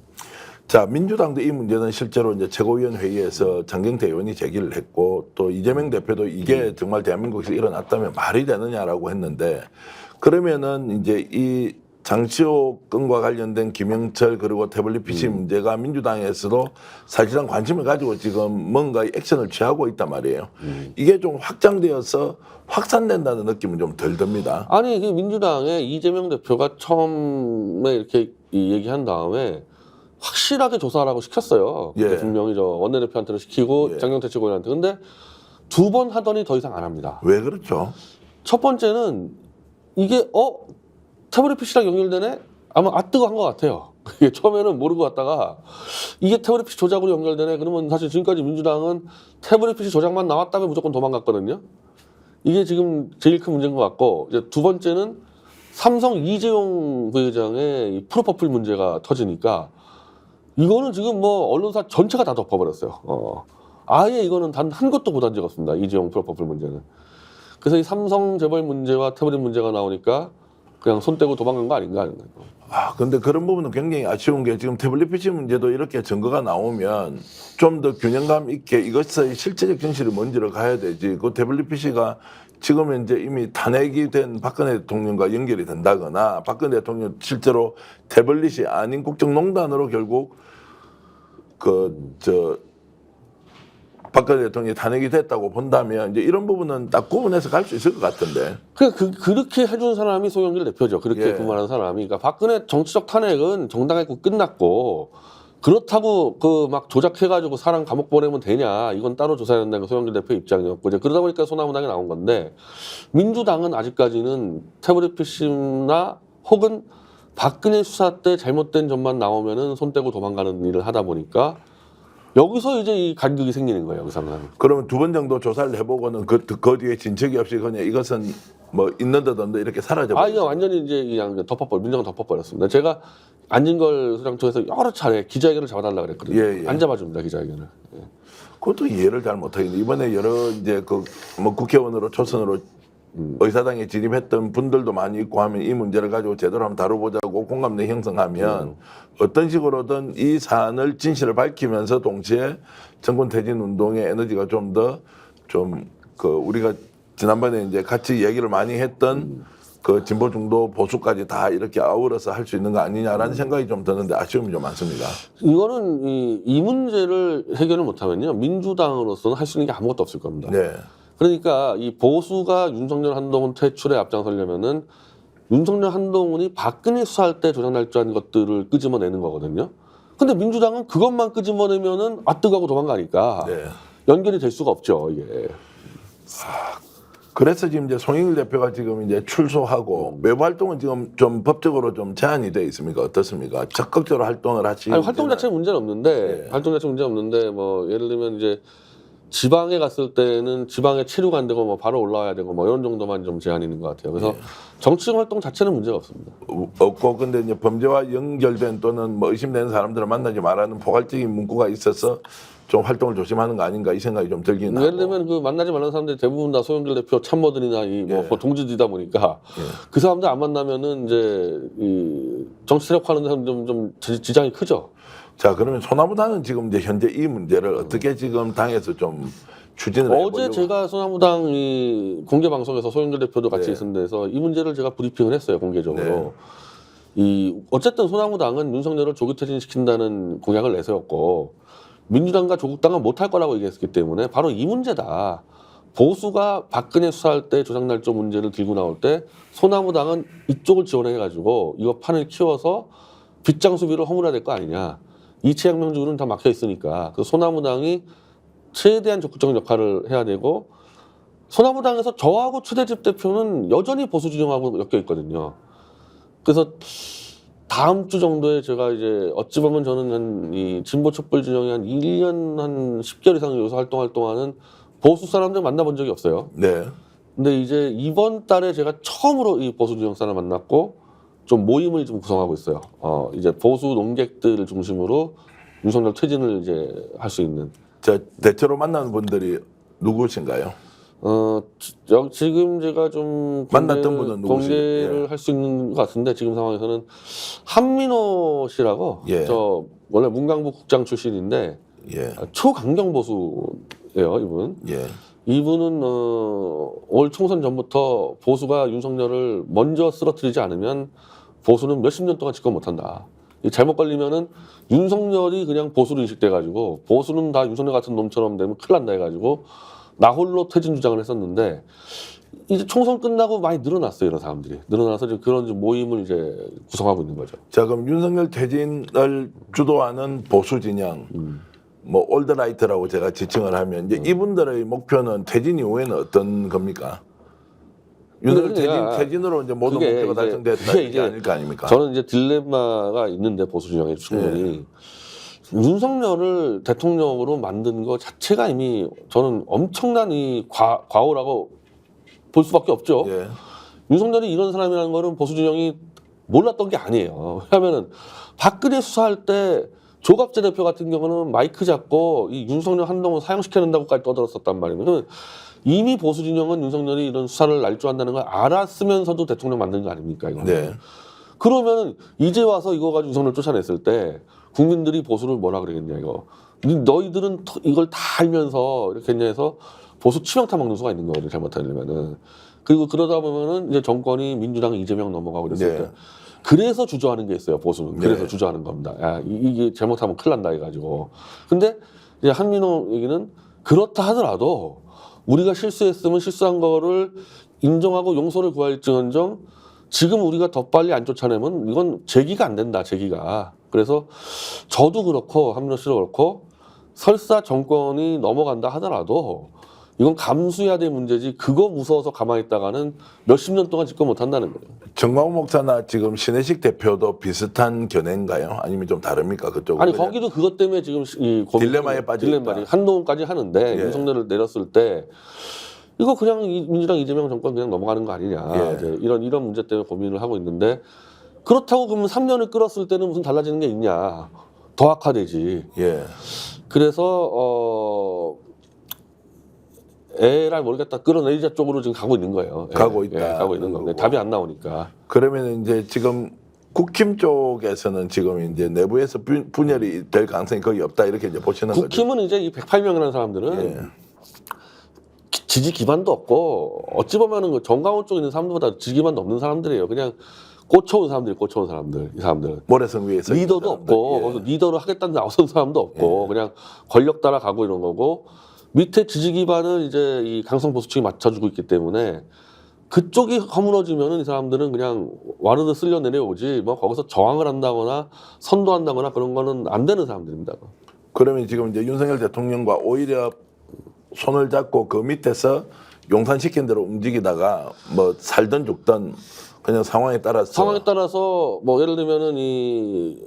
자, 민주당도 이 문제는 실제로 이제 최고위원 회의에서 장경태 의원이 제기를 했고 또 이재명 대표도 이게 정말 대한민국에서 일어났다면 말이 되느냐라고 했는데 그러면은 이제 이 장시호 건과 관련된 김영철 그리고 태블릿 PC 문제가 민주당에서도 사실상 관심을 가지고 지금 뭔가 액션을 취하고 있단 말이에요. 이게 좀 확장되어서 확산된다는 느낌은 좀 덜 듭니다. 아니 그 민주당의 이재명 대표가 처음에 이렇게 얘기한 다음에 확실하게 조사하라고 시켰어요. 예. 분명히 저 원내대표한테도 시키고 예. 장경태 최고위원한테. 근데 2번 하더니 더 이상 안 합니다. 왜 그렇죠? 첫 번째는 이게 태블릿 PC랑 연결되네? 아마 뜨거운 것 같아요. 이게 처음에는 모르고 갔다가 이게 태블릿 PC 조작으로 연결되네? 그러면 사실 지금까지 민주당은 태블릿 PC 조작만 나왔다면 무조건 도망갔거든요. 이게 지금 제일 큰 문제인 것 같고 이제 두 번째는 삼성 이재용 부회장의 이 프로퍼플 문제가 터지니까 이거는 지금 뭐 언론사 전체가 다 덮어버렸어요. 아예 이거는 단 한 것도 보단 적 없습니다. 이재용 프로퍼플 문제는. 그래서 이 삼성 재벌 문제와 태블릿 문제가 나오니까 그냥 손 떼고 도망간 거 아닌가 하는 거예요. 아, 근데 그런 부분은 굉장히 아쉬운 게 지금 태블릿 PC 문제도 이렇게 증거가 나오면 좀 더 균형감 있게 이것의 실체적 진실이 뭔지를 가야 되지. 그 태블릿 PC가 지금 현재 이미 탄핵이 된 박근혜 대통령과 연결이 된다거나 박근혜 대통령 실제로 태블릿이 아닌 국정농단으로 결국 박근혜 대통령이 탄핵이 됐다고 본다면 이제 이런 부분은 딱 구분해서 갈 수 있을 것 같은데. 그렇게 해준 사람이 송영길 대표죠. 그렇게 예. 그만한 사람이. 그러니까 박근혜 정치적 탄핵은 정당하게 끝났고 그렇다고 그 막 조작해가지고 사람 감옥 보내면 되냐. 이건 따로 조사해야 된다는 게 송영길 대표 입장이었고 이제 그러다 보니까 소나무당이 나온 건데 민주당은 아직까지는 태블릿 PC나 혹은 박근혜 수사 때 잘못된 점만 나오면은 손 떼고 도망가는 일을 하다 보니까 여기서 이제 이 간극이 생기는 거예요. 여기서는. 그러면 두 번 정도 조사를 해보고는 그 뒤에 진척이 없이 그냥 이것은 뭐 있는 듯 없는 듯 이렇게 사라져버렸어요. 이거 완전히 이제 그냥 민정은 덮어버렸습니다. 제가 안진걸 소장통에서 여러 차례 기자회견을 잡아달라 그랬거든요. 예, 예. 안 잡아줍니다 기자회견을. 예. 그것도 이해를 잘 못하겠네. 이번에 여러 이제 뭐 국회의원으로 초선으로 의사당에 진입했던 분들도 많이 있고 하면 이 문제를 가지고 제대로 한번 다뤄보자고 공감대 형성하면 어떤 식으로든 이 사안을 진실을 밝히면서 동시에 정권 퇴진 운동의 에너지가 좀 더 우리가 지난번에 이제 같이 얘기를 많이 했던 그 진보 중도 보수까지 다 이렇게 아우러서 할 수 있는 거 아니냐라는 생각이 좀 드는데 아쉬움이 좀 많습니다. 이거는 이 문제를 해결을 못하면요 민주당으로서는 할 수 있는 게 아무것도 없을 겁니다. 네. 그러니까 이 보수가 윤석열 한동훈 퇴출에 앞장서려면은 윤석열 한동훈이 박근혜 수사할 때 조작날조한 것들을 끄집어내는 거거든요. 근데 민주당은 그것만 끄집어내면은 뜨거고 도망가니까 네. 연결이 될 수가 없죠 이게. 그래서 지금 이제 송영길 대표가 지금 이제 출소하고 외부 활동은 지금 좀 법적으로 좀 제한이 돼 있습니까? 어떻습니까? 적극적으로 활동을 하시는. 아니, 활동 자체는 문제는 없는데 네. 활동 자체 문제 없는데 뭐 예를 들면 이제 지방에 갔을 때는 지방에 체류가 안 되고 뭐 바로 올라와야 되고 뭐 이런 정도만 좀 제한이 있는 것 같아요. 그래서 정치적 활동 자체는 문제가 없습니다. 없고 근데 이제 범죄와 연결된 또는 뭐 의심되는 사람들을 만나지 말라는 포괄적인 문구가 있어서 좀 활동을 조심하는 거 아닌가 이 생각이 좀 들긴 하고. 예를 들면 그 만나지 말라는 사람들이 대부분 다 소영길 대표 참모들이나 뭐 동지들이다 보니까 그 사람들 안 만나면은 이제 이 정치 세력화하는 사람 좀 지장이 크죠. 자 그러면 소나무당은 지금 이제 현재 이 문제를 어떻게 지금 당에서 좀 추진을 해보려고. 어제 제가 소나무당 이 공개 방송에서 소영길 대표도 같이 네. 있은 데서 이 문제를 제가 브리핑을 했어요 공개적으로. 네. 이 어쨌든 소나무당은 윤석열을 조기 퇴진시킨다는 공약을 내세웠고 민주당과 조국당은 못할 거라고 얘기했기 때문에 바로 이 문제다. 보수가 박근혜 수사할 때 조작날조 문제를 들고 나올 때 소나무당은 이쪽을 지원해가지고 이거 판을 키워서 빗장 수비를 허물어야 될 거 아니냐. 이채양명주는 다 막혀 있으니까 그 소나무당이 최대한 적극적인 역할을 해야 되고 소나무당에서 저하고 최대집 대표는 여전히 보수 진영하고 엮여 있거든요. 그래서 다음 주 정도에 제가 이제 어찌 보면 저는 한 이 진보 촛불 진영이 한 1년 한 10개월 이상 여기서 활동하는 보수 사람들 만나본 적이 없어요. 네. 근데 이제 이번 달에 제가 처음으로 이 보수 진영 사람 만났고 좀 모임을 좀 구성하고 있어요. 이제 보수 논객들을 중심으로 윤석열 퇴진을 이제 할 수 있는. 자 대체로 만나는 분들이 누구신가요? 지금 제가 좀 만났던 분은 누구시? 공개를 할 수 있는 것 같은데 지금 상황에서는 한민호 씨라고 예. 저 원래 문광부 국장 출신인데 예. 초강경 보수예요 이분. 예. 이분은 올 총선 전부터 보수가 윤석열을 먼저 쓰러뜨리지 않으면 보수는 몇십 년 동안 집권 못한다. 잘못 걸리면은 윤석열이 그냥 보수로 인식돼가지고 보수는 다 윤석열 같은 놈처럼 되면 큰일 난다 해가지고 나 홀로 퇴진 주장을 했었는데 이제 총선 끝나고 많이 늘어났어요 이런 사람들이 늘어나서 지금 그런 모임을 이제 구성하고 있는 거죠. 자 그럼 윤석열 퇴진을 주도하는 보수 진영, 뭐 올드라이트라고 제가 지칭을 하면 이제 이분들의 목표는 퇴진 이후에는 어떤 겁니까? 윤석열 퇴진으로 이제 모든 목표가 달성됐다 이게 아닐 거 아닙니까? 저는 이제 딜레마가 있는데 보수 진영에 충분히 윤석열을 대통령으로 만든 것 자체가 이미 저는 엄청난 이 과오라고 볼 수밖에 없죠. 예. 윤석열이 이런 사람이라는 거는 보수 진영이 몰랐던 게 아니에요. 왜냐하면은 박근혜 수사할 때 조갑재 대표 같은 경우는 마이크 잡고 이 윤석열 한동훈 사형시켜야 된다고까지 떠들었었단 말이에요. 이미 보수 진영은 윤석열이 이런 수사를 날조한다는 걸 알았으면서도 대통령 만든 거 아닙니까 이거? 네. 그러면 이제 와서 이거 가지고 윤석열 쫓아냈을 때 국민들이 보수를 뭐라 그러겠냐 이거. 너희들은 이걸 다 알면서 이렇게 했냐 해서 보수 치명타 먹는 수가 있는 거거든요. 잘못하려면은. 그리고 그러다 보면은 이제 정권이 민주당 이재명 넘어가고 그랬을 네. 때 그래서 주저하는 게 있어요. 보수는. 그래서 네. 주저하는 겁니다. 야, 이게 잘못하면 큰일 난다 해가지고. 근데 이제 한민호 얘기는 그렇다 하더라도 우리가 실수했으면 실수한 거를 인정하고 용서를 구할지언정 지금 우리가 더 빨리 안 쫓아내면 이건 제기가 안 된다. 제기가. 그래서 저도 그렇고 한민호 씨도 그렇고 설사 정권이 넘어간다 하더라도 이건 감수해야 될 문제지 그거 무서워서 가만히 있다가는 몇십 년 동안 집권 못한다는 거예요. 정광훈 목사나 지금 신혜식 대표도 비슷한 견해인가요? 아니면 좀 다릅니까? 그쪽은? 아니 그냥 거기도 그것 때문에 지금 이 딜레마에 빠져 있다. 딜레마에 한동훈까지 하는데 예. 윤석열을 내렸을 때 이거 그냥 민주당 이재명 정권 그냥 넘어가는 거 아니냐 예. 이제 이런 문제 때문에 고민을 하고 있는데 그렇다고 그러면 3년을 끌었을 때는 무슨 달라지는 게 있냐 더 악화되지. 예. 그래서 에라 모르겠다 끌어내리자 쪽으로 지금 가고 있는 거예요. 예, 가고 있다. 예, 가고 있는 건데 거고. 답이 안 나오니까. 그러면 이제 지금 국힘 쪽에서는 지금 이제 내부에서 분열이 될 가능성이 거의 없다 이렇게 이제 보시는 거죠. 국힘은 이제 이 108명이라는 사람들은 예. 지지 기반도 없고 어찌 보면은 그 정강훈 쪽에 있는 사람들보다 지지 기반도 없는 사람들이에요. 그냥 꽂혀온 사람들, 이 사람들. 모래성 위에서 리더도 있는 사람들. 없고 예. 거기서 리더를 하겠다는 나선 사람도 없고 그냥 권력 따라가고 이런 거고 밑에 지지 기반을 이제 이 강성 보수 측이 맞춰주고 있기 때문에 그쪽이 허물어지면은 이 사람들은 그냥 와르르 쓸려 내려오지 뭐 거기서 저항을 한다거나 선도한다거나 그런 거는 안 되는 사람들입니다. 그러면 지금 이제 윤석열 대통령과 오히려 손을 잡고 그 밑에서 용산시킨 대로 움직이다가 뭐 살든 죽든 그냥 상황에 따라서 뭐 예를 들면은 이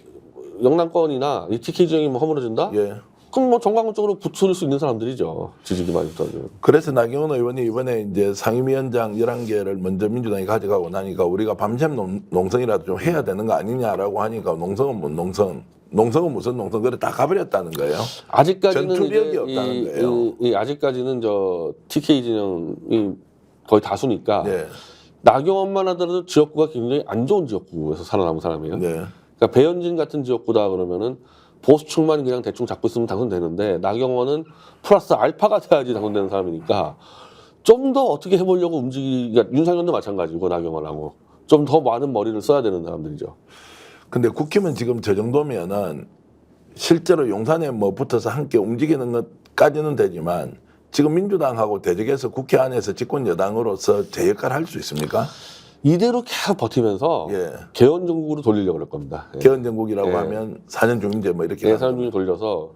영남권이나 이 TK 지형이 뭐 허물어진다? 예. 그럼 뭐 정광훈 쪽으로 붙을 수 있는 사람들이죠. 지지 기반이 있다면. 그래서 나경원 의원이 이번에 이제 상임위원장 11개를 먼저 민주당이 가져가고 나니까 우리가 밤샘 농성이라도 좀 해야 되는 거 아니냐라고 하니까 농성은 뭔 농성은 무슨 농성 그래 다 가버렸다는 거예요. 아직까지는 전투력이 이제 없다는 거예요. 아직까지는 저 TK 진영이 거의 다수니까 네. 나경원만 하더라도 지역구가 굉장히 안 좋은 지역구에서 살아남은 사람이에요. 네. 그러니까 배현진 같은 지역구다 그러면은 보수층만 그냥 대충 잡고 있으면 당선되는데 나경원은 플러스 알파가 돼야지 당선되는 사람이니까 좀 더 어떻게 해보려고 그러니까 윤상현도 마찬가지고 나경원하고 좀 더 많은 머리를 써야 되는 사람들이죠. 근데 국힘은 지금 저 정도면은 실제로 용산에 뭐 붙어서 함께 움직이는 것까지는 되지만 지금 민주당하고 대적해서 국회 안에서 집권 여당으로서 제 역할을 할 수 있습니까? 이대로 계속 버티면서 예. 개헌 정국으로 돌리려고 그럴 겁니다. 예. 개헌정국이라고 예. 하면 4년 중임제 뭐 이렇게 네, 가는 사람 중에 돌려서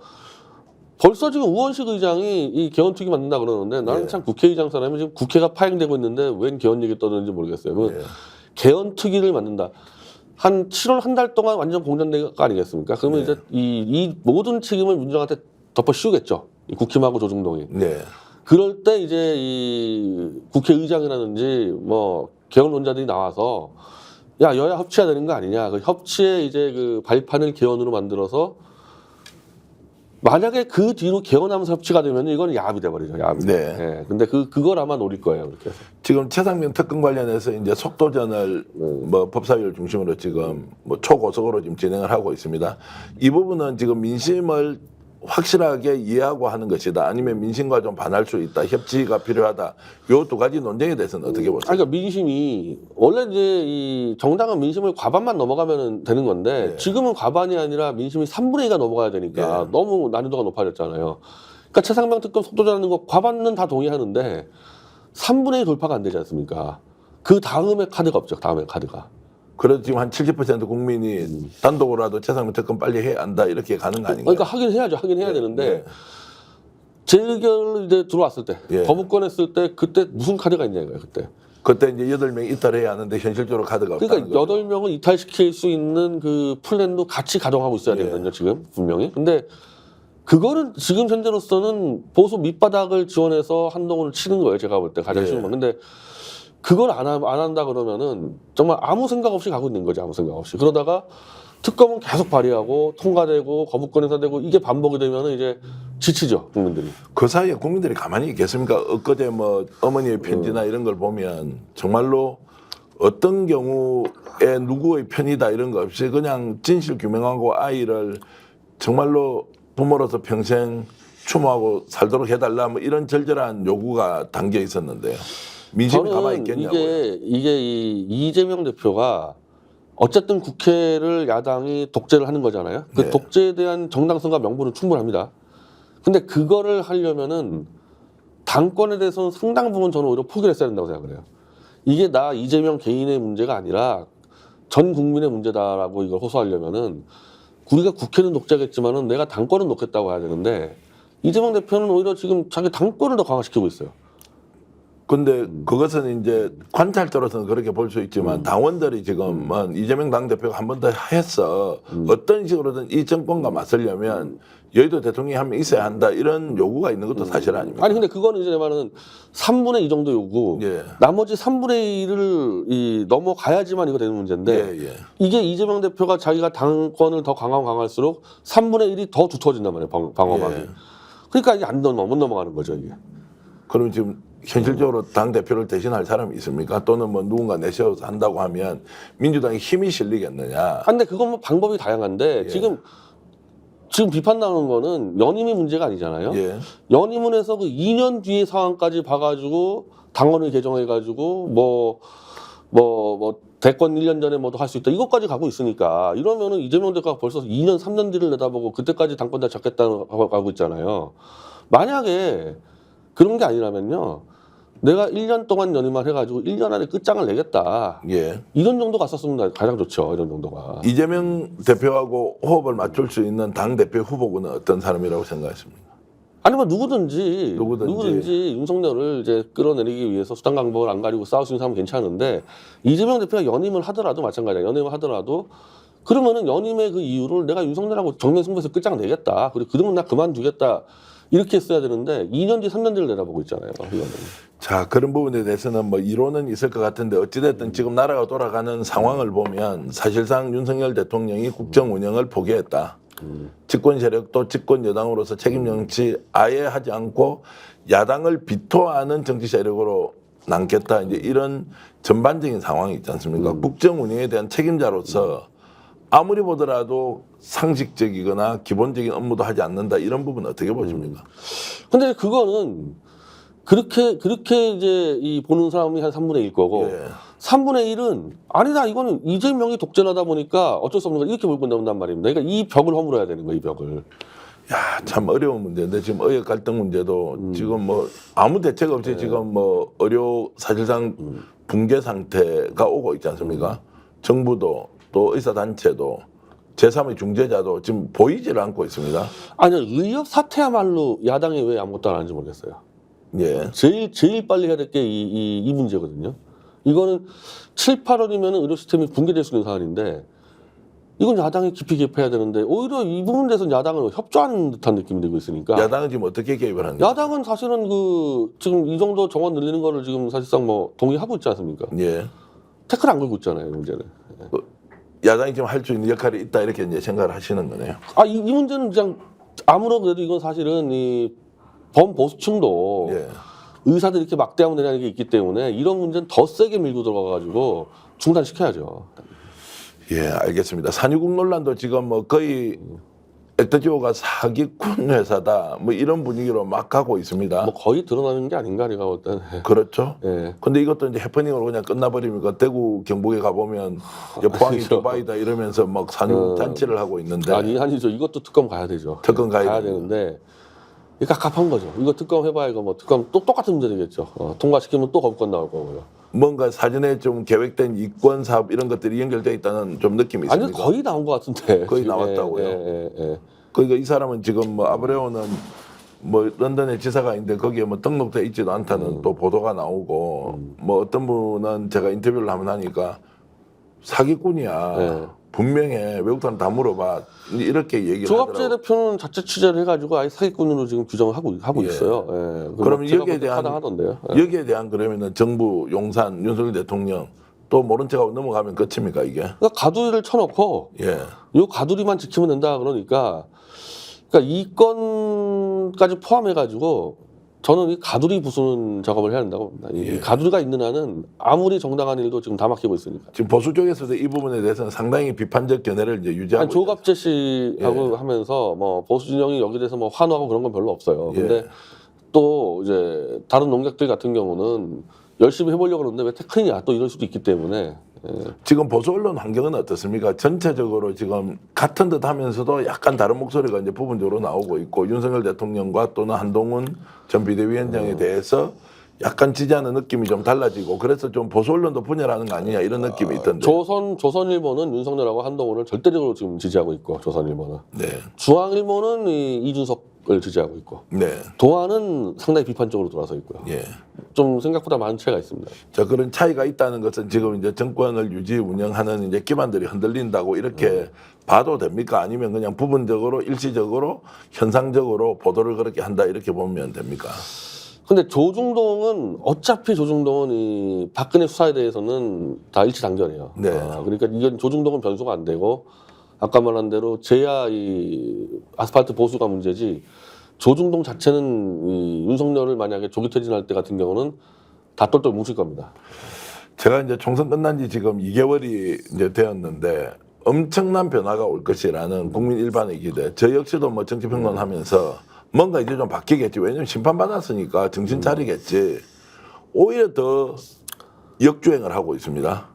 벌써 지금 우원식 의장이 이 개헌특위 만든다 그러는데 나는 예. 참 국회의장 사람이 지금 국회가 파행되고 있는데 웬 개헌 얘기 떠드는지 모르겠어요. 그 예. 개헌특위를 만든다. 한 7월 한 달 동안 완전 공전된 거 아니겠습니까? 그러면 네. 이제 이 모든 책임을 민주당한테 덮어 씌우겠죠. 이 국힘하고 조중동이. 네. 그럴 때 이제 이 국회의장이라든지 뭐 개헌론자들이 나와서 야 여야 협치해야 되는 거 아니냐. 그 협치의 이제 그 발판을 개헌으로 만들어서 만약에 그 뒤로 개헌하면서 협치가 되면 이건 야합이 돼버리죠. 야합이. 네. 예. 근데 그걸 아마 노릴 거예요. 그렇게 해서. 지금 최상병 특검 관련해서 이제 속도전을 뭐 법사위를 중심으로 지금 뭐 초고속으로 지금 진행을 하고 있습니다. 이 부분은 지금 민심을 확실하게 이해하고 하는 것이다. 아니면 민심과 좀 반할 수 있다. 협치가 필요하다. 요 두 가지 논쟁에 대해서는 어떻게 보세요? 그러니까 민심이 원래 이제 이 정당은 민심을 과반만 넘어가면 되는 건데 네. 지금은 과반이 아니라 민심이 3분의 2가 넘어가야 되니까 네. 너무 난이도가 높아졌잖아요. 그러니까 최상병 특검 속도전하는 거 과반은 다 동의하는데 3분의 2 돌파가 안 되지 않습니까? 그 다음에 카드가 없죠. 다음에 카드가. 그래도 지금 한 70% 국민이 단독으로라도 최상병 특검 빨리 해야 한다 이렇게 가는 거 아닌가요? 그러니까 하긴 해야죠. 하긴 해야 되는데 네. 재의결 이제 들어왔을 때 예. 거부권 했을 때 그때 무슨 카드가 있냐 이거예요. 그때. 그때 이제 8명 이탈해야 하는데 현실적으로 카드가 없다는 그러니까 거죠. 8명을 이탈시킬 수 있는 그 플랜도 같이 가동하고 있어야 예. 되거든요, 지금 분명히. 근데 그거는 지금 현재로서는 보수 밑바닥을 지원해서 한동훈을 치는 거예요, 제가 볼 때 가장 예. 쉬운 건. 근데 그걸 안 한다 그러면은 정말 아무 생각 없이 가고 있는 거지, 아무 생각 없이. 그러다가 특검은 계속 발의하고 통과되고 거부권 행사되고 이게 반복이 되면은 이제 지치죠 국민들이. 그 사이에 국민들이 가만히 있겠습니까? 엊그제 뭐 어머니의 편지나 이런 걸 보면 정말로 어떤 경우에 누구의 편이다 이런 거 없이 그냥 진실 규명하고 아이를 정말로 부모로서 평생 추모하고 살도록 해달라 뭐 이런 절절한 요구가 담겨 있었는데요. 민심이 가만히 저는 있겠냐고요. 이게 이 이재명 대표가 어쨌든 국회를 야당이 독재를 하는 거잖아요. 그 네. 독재에 대한 정당성과 명분은 충분합니다. 근데 그거를 하려면은 당권에 대해서는 상당 부분 저는 오히려 포기를 했어야 된다고 생각을 해요. 이게 나 이재명 개인의 문제가 아니라 전 국민의 문제다라고 이걸 호소하려면은 우리가 국회는 독재겠지만은 내가 당권은 놓겠다고 해야 되는데 이재명 대표는 오히려 지금 자기 당권을 더 강화시키고 있어요. 근데 그것은 이제 관찰자로서는 그렇게 볼 수 있지만 당원들이 지금은 이재명 당대표가 한 번 더 했어. 어떤 식으로든 이 정권과 맞서려면 여의도 대통령이 한 명 있어야 한다. 이런 요구가 있는 것도 사실 아닙니까? 아니 근데 그거는 이제 내 말은 3분의 2 정도 요구. 예. 나머지 3분의 1을 넘어가야지만 이거 되는 문제인데 예, 예. 이게 이재명 대표가 자기가 당권을 더 강화할수록 3분의 1이 더 두터워진단 말이에요. 방어막이. 예. 그러니까 이게 못 넘어가는 거죠 이게. 그럼 지금 현실적으로 당 대표를 대신할 사람이 있습니까? 또는 뭐 누군가 내세워서 한다고 하면 민주당이 힘이 실리겠느냐? 아, 근데 그건 뭐 방법이 다양한데 예. 지금 비판 나오는 거는 연임이 문제가 아니잖아요. 예. 연임은 해서 그 2년 뒤의 상황까지 봐가지고 당원을 개정해가지고 뭐 대권 1년 전에 뭐도 할 수 있다 이것까지 가고 있으니까 이러면은 이재명 대표가 벌써 2년 3년 뒤를 내다보고 그때까지 당권 다 잡겠다고 하고 있잖아요. 만약에 그런 게 아니라면요. 내가 1년 동안 연임만 해가지고 1년 안에 끝장을 내겠다. 예. 이런 정도 갔었으면 가장 좋죠. 이런 정도가. 이재명 대표하고 호흡을 맞출 수 있는 당 대표 후보군은 어떤 사람이라고 생각하십니까? 아니면 누구든지 누구든지. 윤석열을 이제 끌어내리기 위해서 수단 강복을 안 가리고 싸울 수 있는 사람은 괜찮은데 이재명 대표가 연임을 하더라도 마찬가지야. 연임을 하더라도 그러면은 연임의 그 이유를 내가 윤석열하고 정면 승부해서 끝장 내겠다. 그리고 그러면 나 그만두겠다. 이렇게 했어야 되는데 2년 뒤, 3년 뒤를 내다보고 있잖아요. 이거는. 자, 그런 부분에 대해서는 뭐 이론은 있을 것 같은데 어찌됐든 지금 나라가 돌아가는 상황을 보면 사실상 윤석열 대통령이 국정 운영을 포기했다. 집권 세력도 집권 여당으로서 책임 정치 아예 하지 않고 야당을 비토하는 정치 세력으로 남겠다. 이제 이런 전반적인 상황이 있지 않습니까? 국정 운영에 대한 책임자로서 아무리 보더라도 상식적이거나 기본적인 업무도 하지 않는다. 이런 부분은 어떻게 보십니까? 근데 그거는 그렇게 이제 이 보는 사람이 한 3분의 1 거고 예. 3분의 1은 아니다 이거는 이재명이 독재하다 보니까 어쩔 수 없는 거 이렇게 몰고 나온단 말입니다. 그러니까 이 벽을 허물어야 되는 거예요, 이 벽을. 야, 참 어려운 문제인데 지금 의회 갈등 문제도 지금 뭐 아무 대책 없이 지금 뭐 의료 사실상 붕괴 상태가 오고 있지 않습니까? 정부도 또 의사단체도 제3의 중재자도 지금 보이지를 않고 있습니다. 아니 의협 사태야말로 야당이 왜 아무것도 안 하는지 모르겠어요. 예. 제일 빨리 해야 될 게 이 문제거든요. 이거는 7, 8월이면 의료 시스템이 붕괴될 수 있는 사안인데 이건 야당이 깊이 개입해야 되는데 오히려 이 부분에 대해서는 야당을 협조하는 듯한 느낌이 들고 있으니까 야당은 지금 어떻게 개입을 하는 거예요? 야당은 사실은 그 지금 이 정도 정원 늘리는 거를 지금 사실상 뭐 동의하고 있지 않습니까? 예. 태클 안 걸고 있잖아요, 이 문제는. 야당이 지금 할 수 있는 역할이 있다 이렇게 이제 생각을 하시는 거네요. 아, 이 문제는 그냥 아무런 그래도 이건 사실은 이 범보수층도 예. 의사들이 이렇게 막대하면 되냐는 게 있기 때문에 이런 문제는 더 세게 밀고 들어가가지고 중단시켜야죠. 예, 알겠습니다. 산유국 논란도 지금 뭐 거의 엑터지오가 사기꾼 회사다 뭐 이런 분위기로 막 가고 있습니다. 뭐 거의 드러나는 게 아닌가 내가 볼 때는. 그렇죠. 예. 근데 이것도 이제 해퍼닝으로 그냥 끝나버리니까 대구 경북에 가보면 이제 포항이 아니죠. 두바이다 이러면서 막 산유 잔치를 하고 있는데 아니죠. 이것도 특검 가야 되죠. 특검 가야 되는데 이게 갑갑한 거죠. 이거 특검 해봐야 이거 뭐 특검 또 똑같은 문제 되겠죠. 통과시키면 또 검권 나올 거고요. 뭔가 사전에 좀 계획된 이권 사업 이런 것들이 연결되어 있다는 좀 느낌이 아니 있습니다. 거의 나온 것 같은데. 거의 지금. 나왔다고요? 예. 그러니까 이 사람은 지금 뭐 아브레오는 뭐 런던에 지사가 있는데 거기에 뭐 등록돼 있지도 않다는 또 보도가 나오고 뭐 어떤 분은 제가 인터뷰를 한번 하니까 사기꾼이야. 네. 분명해. 외국 사람 다 물어봐. 이렇게 얘기를 조갑재 하더라고요. 대표는 자체 취재를 해가지고 아예 사기꾼으로 지금 규정을 하고 예. 있어요. 예. 그럼 제가 여기에 볼때 대한 타당하던데요. 예. 여기에 대한 그러면은 정부 용산 윤석열 대통령 또 모른 척하고 넘어가면 끝입니까 이게? 그러니까 가두리를 쳐놓고 예. 요 가두리만 지키면 된다 그러니까 이 건 부분까지 포함해가지고 저는 이 가두리 부수는 작업을 해야 한다고 봅니다. 이 예. 가두리가 있는 한은 아무리 정당한 일도 지금 다 막히고 있으니까. 지금 보수 쪽에서도 이 부분에 대해서는 상당히 비판적 견해를 이제 유지하고 아니, 조갑재 씨하고 예. 하면서 뭐 보수 진영이 여기 대해서 뭐 환호하고 그런 건 별로 없어요. 예. 근데 또 이제 다른 농객들 같은 경우는 열심히 해보려고 그러는데 왜 테크니냐 또 이럴 수도 있기 때문에. 예. 지금 보수 언론 환경은 어떻습니까? 전체적으로 지금 같은 듯 하면서도 약간 다른 목소리가 이제 부분적으로 나오고 있고 윤석열 대통령과 또는 한동훈 전 비대위원장에 대해서 약간 지지하는 느낌이 좀 달라지고 그래서 좀 보수 언론도 분열하는 거 아니냐 이런 느낌이 있던데. 조선일보는 윤석열하고 한동훈을 절대적으로 지금 지지하고 있고 조선일보는. 네. 중앙일보는 이준석을 지지하고 있고. 네. 동아는 상당히 비판적으로 돌아서 있고요. 예. 좀 생각보다 많은 차이가 있습니다. 자, 그런 차이가 있다는 것은 지금 이제 정권을 유지 운영하는 이제 기반들이 흔들린다고 이렇게 봐도 됩니까? 아니면 그냥 부분적으로 일시적으로 현상적으로 보도를 그렇게 한다 이렇게 보면 됩니까? 근데 어차피 조중동은 이 박근혜 수사에 대해서는 다 일치단결이에요. 네. 그러니까 이건 조중동은 변수가 안 되고 아까 말한 대로 제야 이 아스팔트 보수가 문제지 조중동 자체는 이 윤석열을 만약에 조기 퇴진할 때 같은 경우는 다 똘똘 뭉칠 겁니다. 제가 이제 총선 끝난 지 지금 2개월이 이제 되었는데 엄청난 변화가 올 것이라는 국민 일반의 기대. 저 역시도 뭐 정치평론하면서 뭔가 이제 좀 바뀌겠지. 왜냐면 심판받았으니까 정신 차리겠지. 오히려 더 역주행을 하고 있습니다.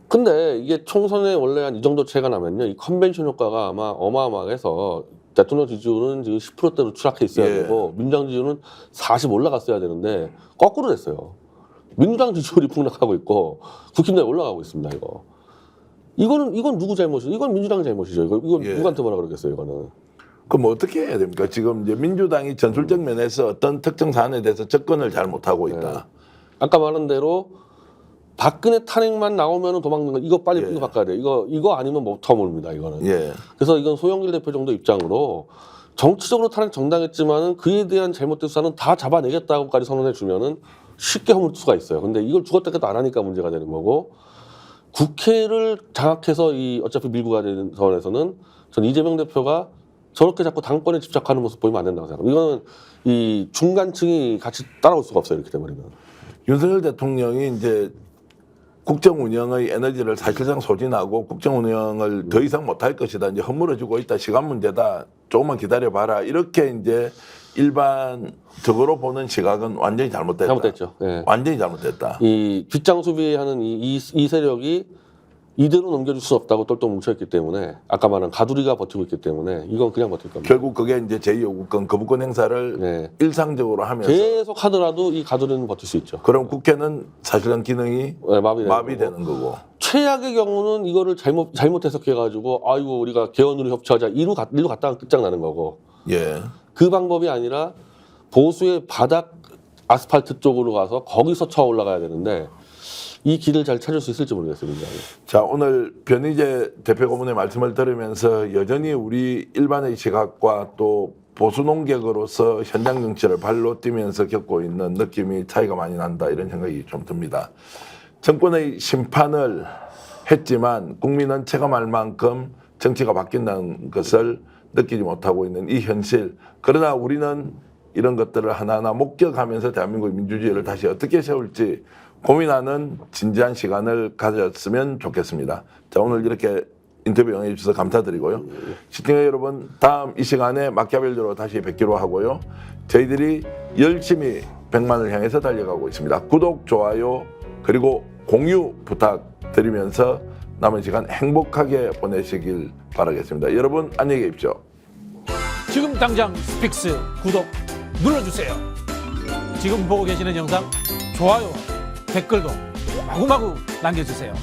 근데 이게 총선에 원래 한 이 정도 차이가 나면요, 이 컨벤션 효과가 아마 어마어마해서 대통령 지지율은 지금 10%대로 추락해 있어야 예. 되고 민주당 지지율은 40 올라갔어야 되는데 거꾸로 됐어요. 민주당 지지율이 폭락하고 있고 국힘당이 올라가고 있습니다. 이건 누구 잘못이죠? 이건 민주당 잘못이죠. 이건 예. 누구한테 뭐라 그러겠어요? 이거는. 그럼 어떻게 해야 됩니까? 지금 이제 민주당이 전술적 면에서 어떤 특정 사안에 대해서 접근을 잘 못하고 있다. 아까 말한 대로 박근혜 탄핵만 나오면 도망가는 거 이거 빨리 예. 이거 바꿔야 돼. 이거 아니면 못 터무릅니다. 이거는. 예. 그래서 이건 소영길 대표 정도 입장으로 정치적으로 탄핵 정당했지만은 그에 대한 잘못된 수사는 다 잡아내겠다고까지 선언해 주면은 쉽게 허물 수가 있어요. 근데 이걸 죽었다 깨도 안 하니까 문제가 되는 거고 국회를 장악해서 이 어차피 밀고 가야 되는 상황에서는 전 이재명 대표가 저렇게 자꾸 당권에 집착하는 모습 보이면 안 된다고 생각합니다. 이거는 이 중간층이 같이 따라올 수가 없어요. 이렇게 돼버리면. 윤석열 대통령이 이제 국정 운영의 에너지를 사실상 소진하고 국정 운영을 더 이상 못할 것이다. 이제 허물어지고 있다. 시간 문제다. 조금만 기다려봐라. 이렇게 이제 일반적으로 보는 시각은 완전히 잘못됐다. 잘못됐죠. 예. 완전히 잘못됐다. 이 뒷장 수비하는 이 세력이 이대로 넘겨줄 수 없다고 똘똘 뭉쳐있기 때문에 아까 말한 가두리가 버티고 있기 때문에 이건 그냥 버틸 겁니다. 결국 그게 이제 제2요구권 거부권 행사를 네. 일상적으로 하면서 계속 하더라도 이 가두리는 버틸 수 있죠. 그럼 국회는 사실은 기능이 네, 마비되는 거고. 마비되는 거고. 최악의 경우는 이거를 잘못 해석해가지고 아이고 우리가 개헌으로 협치하자 일로 갔다가 끝장나는 거고 예. 그 방법이 아니라 보수의 바닥 아스팔트 쪽으로 가서 거기서 쳐 올라가야 되는데 이 길을 잘 찾을 수 있을지 모르겠어요. 자, 오늘 변희재 대표 고문의 말씀을 들으면서 여전히 우리 일반의 시각과 또 보수 농객으로서 현장 정치를 발로 뛰면서 겪고 있는 느낌이 차이가 많이 난다 이런 생각이 좀 듭니다. 정권의 심판을 했지만 국민은 체감할 만큼 정치가 바뀐다는 것을 느끼지 못하고 있는 이 현실. 그러나 우리는 이런 것들을 하나하나 목격하면서 대한민국의 민주주의를 다시 어떻게 세울지 고민하는 진지한 시간을 가졌으면 좋겠습니다. 자, 오늘 이렇게 인터뷰 응해 주셔서 감사드리고요. 시청자 여러분, 다음 이 시간에 마키아벨리로 다시 뵙기로 하고요. 저희들이 열심히 100만을 향해서 달려가고 있습니다. 구독, 좋아요, 그리고 공유 부탁드리면서 남은 시간 행복하게 보내시길 바라겠습니다. 여러분, 안녕히 계십시오. 지금 당장 스픽스 구독 눌러주세요. 지금 보고 계시는 영상 좋아요, 댓글도 마구마구 남겨주세요.